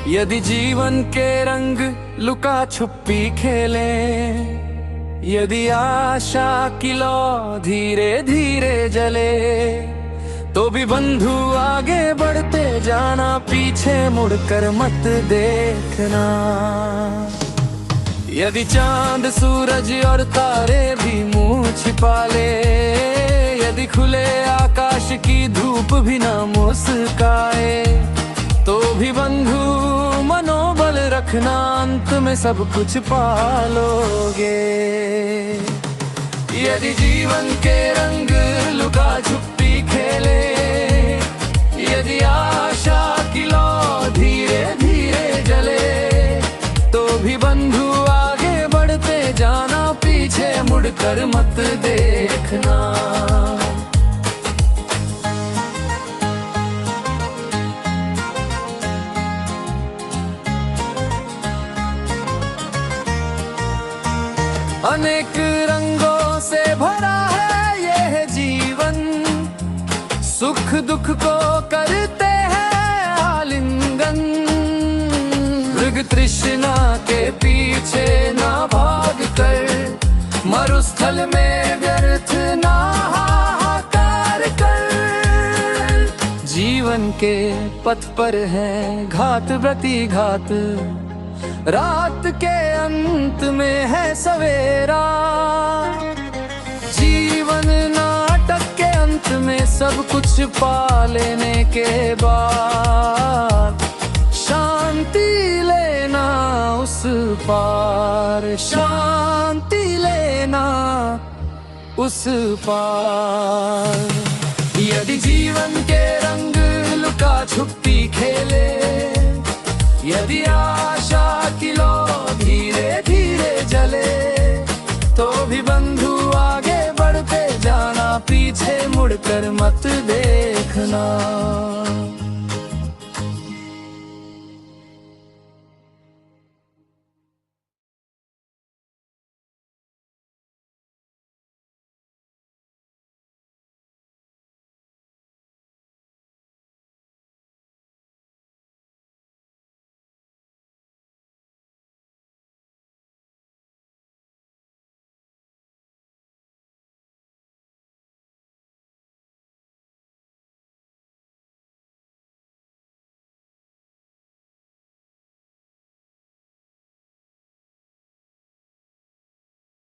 यदि जीवन के रंग लुका छुपी खेले, यदि आशा की लौ धीरे धीरे जले, तो भी बंधु आगे बढ़ते जाना, पीछे मुड़कर मत देखना। यदि चांद सूरज और तारे भी मुंह छिपा ले, यदि खुले आकाश की धूप भी ना मुस्काए, तो भी बंधु मनोबल रखना, अंत में सब कुछ पालोगे। यदि जीवन के रंग लुका छुपी खेले, यदि आशा की लौ धीरे धीरे जले, तो भी बंधु आगे बढ़ते जाना, पीछे मुड़कर मत देखना। अनेक रंगों से भरा है यह जीवन, सुख दुख को करते हैं आलिंगन। मृग तृष्णा के पीछे ना भाग कर, मरुस्थल में व्यर्थ ना हाहाकार कर। जीवन के पथ पर है घात प्रतिघात, रात के अंत में है सवेरा। जीवन नाटक के अंत में सब कुछ पा लेने के बाद, शांति लेना उस पार, शांति लेना उस पार। यदि जीवन के रंग लुका छुपी खेले, यदि आशा की लौ धीरे धीरे जले, तो भी बंधु आगे बढ़ते जाना, पीछे मुड़कर मत देखना।